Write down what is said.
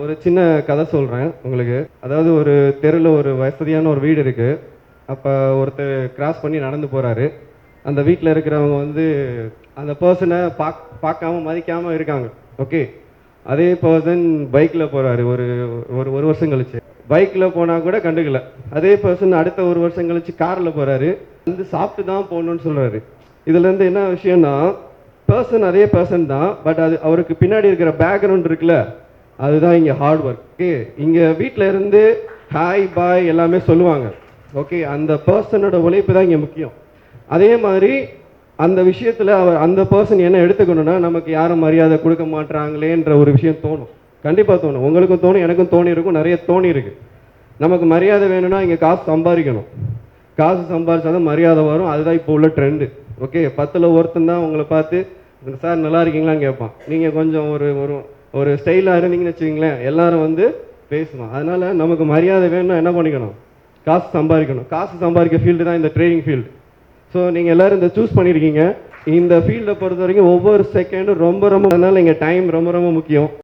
ஒரு சின்ன கதை சொல்கிறேன் உங்களுக்கு. அதாவது ஒரு தெருவில் ஒரு வசதியான ஒரு வீடு இருக்குது. அப்போ ஒருத்தர் கிராஸ் பண்ணி நடந்து போகிறாரு. அந்த வீட்டில் இருக்கிறவங்க வந்து அந்த பர்சனை பார்க்காம மதிக்காமல் இருக்காங்க. ஓகே, அதே பர்சன் பைக்கில் போகிறாரு. ஒரு ஒரு ஒரு வருஷம் கழிச்சு பைக்கில் போனால் கூட கண்டுக்கல. அதே பர்சன் அடுத்த ஒரு வருஷம் கழிச்சு காரில் போகிறாரு. வந்து சாப்பிட்டு தான் போகணுன்னு சொல்கிறாரு. இதுலேருந்து என்ன விஷயம்னா, பர்சன் அதே பர்சன் தான், பட் அது அவருக்கு பின்னாடி இருக்கிற பேக்ரவுண்ட் இருக்குல்ல, அதுதான் இங்கே ஹார்ட் ஒர்க். ஓகே, இங்கே வீட்டில் இருந்து ஹாய் பாய் எல்லாமே சொல்லுவாங்க. ஓகே, அந்த பர்சனோட உழைப்பு தான் இங்கே முக்கியம். அதே மாதிரி அந்த விஷயத்தில் அந்த பர்சன் என்ன எடுத்துக்கணும்னா, நமக்கு யாரும் மரியாதை கொடுக்க மாட்டாங்களேன்ற ஒரு விஷயம் தோணும். கண்டிப்பாக தோணும். உங்களுக்கும் தோணும், எனக்கும் தோணி இருக்கும், நிறைய தோணி இருக்கு. நமக்கு மரியாதை வேணும்னா இங்கே காசு சம்பாதிக்கணும். காசு சம்பாதிச்சாதான் மரியாதை வரும். அதுதான் இப்போ உள்ள ட்ரெண்டு. ஓகே, 10ல் ஒருத்தன் தான் உங்களை பார்த்து சார் நல்லா இருக்கீங்களான்னு கேட்பான். நீங்கள் கொஞ்சம் ஒரு ஒரு ஒரு ஸ்டைலாக இருந்தீங்கன்னு வச்சுக்கிங்களேன், எல்லாரும் வந்து பேசுவான். அதனால் நமக்கு மரியாதை வேணும்னா என்ன பண்ணிக்கணும்? காசு சம்பாதிக்கணும். காசு சம்பாதிக்க ஃபீல்டு தான் இந்த ட்ரேடிங் ஃபீல்டு. ஸோ நீங்கள் எல்லோரும் இந்த சூஸ் பண்ணியிருக்கீங்க. இந்த ஃபீல்டை பொறுத்த வரைக்கும் ஒவ்வொரு செகண்டும் ரொம்ப ரொம்ப, அதனால் இங்கே டைம் ரொம்ப ரொம்ப முக்கியம்.